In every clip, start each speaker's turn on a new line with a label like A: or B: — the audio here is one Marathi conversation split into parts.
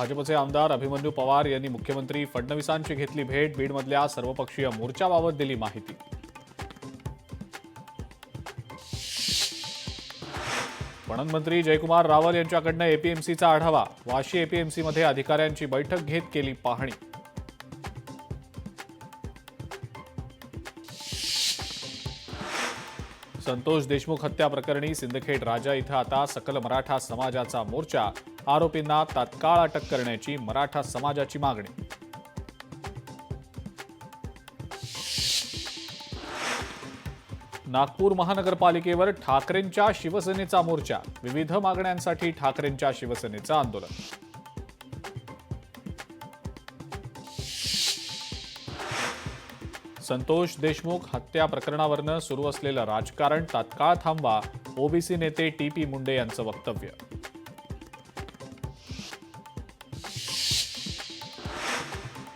A: भाजपचे आमदार अभिमन्यू पवार यांनी मुख्यमंत्री फडणवीसांची घेतली भेट. बीडमधल्या सर्वपक्षीय मोर्चाबाबत दिली माहिती. पणन मंत्री जयकुमार रावल यांच्याकडनं एपीएमसीचा आढावा. वाशी एपीएमसीमध्ये अधिकाऱ्यांची बैठक घेत केली पाहणी. संतोष देशमुख हत्या प्रकरणी सिंदखेड राजा इथं आता सकल मराठा समाजाचा मोर्चा. आरोपींना तात्काळ अटक करण्याची मराठा समाजाची मागणी. नागपूर महानगरपालिकेवर ठाकरेंच्या शिवसेनेचा मोर्चा. विविध मागण्यांसाठी ठाकरेंच्या शिवसेनेचं आंदोलन. संतोष देशमुख हत्या प्रकरणावरनं सुरू असलेलं राजकारण तात्काळ थांबवा. ओबीसी नेते टीपी मुंडे यांचं वक्तव्य.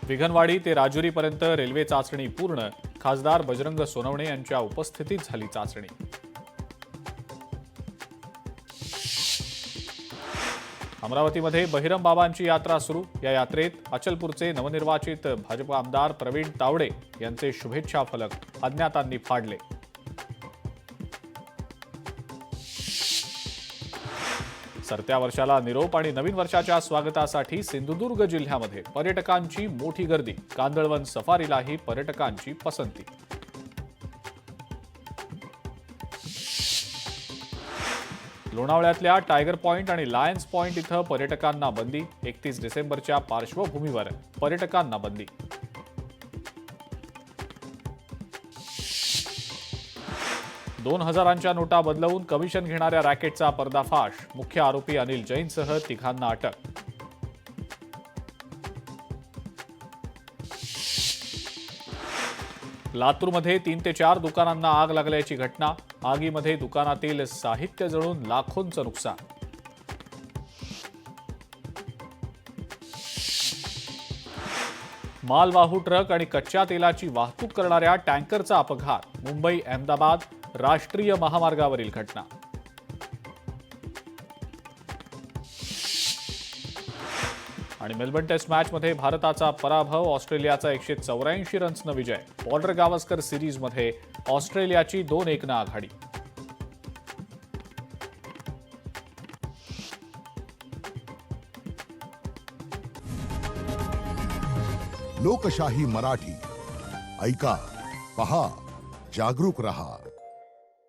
A: विघनवाडी ते राजुरीपर्यंत रेल्वे चाचणी पूर्ण. खासदार बजरंग सोनवणे यांच्या उपस्थितीत झाली चाचणी. अमरावतीमध्ये बहिरम बाबांची यात्रा सुरू. या यात्रेत अचलपूरचे नवनिर्वाचित भाजप आमदार प्रवीण तावडे यांचे शुभेच्छा फलक अज्ञातांनी फाडले. सरत्या वर्षाला निरोप आणि नवीन वर्षाच्या स्वागतासाठी सिंधुदुर्ग जिल्ह्यामध्ये पर्यटकांची मोठी गर्दी. कांदळवन सफारीलाही पर्यटकांची पसंती. लोणावळ्यातल्या टायगर पॉइंट आणि लायन्स पॉइंट इथं पर्यटकांना बंदी. 31 डिसेंबरच्या पार्श्वभूमीवर पर्यटकांना बंदी. दोन हजारांच्या नोटा बदलवून कमिशन घेणाऱ्या रॅकेटचा पर्दाफाश. मुख्य आरोपी अनिल जैनसह तिघांना अटक. लातूरमध्ये 3 ते 4 दुकानांना आग लागल्याची घटना. आगीमध्ये दुकानातील साहित्य जळून लाखोंचं नुकसान. मालवाहू ट्रक आणि कच्च्या तेलाची वाहतूक करणाऱ्या टँकरचा अपघात. मुंबई अहमदाबाद राष्ट्रीय महामार्गावरील घटना. आणि मेलबर्न टेस्ट मॅचमध्ये भारताचा पराभव. ऑस्ट्रेलियाचा 184 रन्सनं विजय. बॉर्डर गावस्कर सिरीजमध्ये ऑस्ट्रेलियाची 2-1 आघाडी.
B: लोकशाही मराठी ऐका, पहा, जागरूक रहा.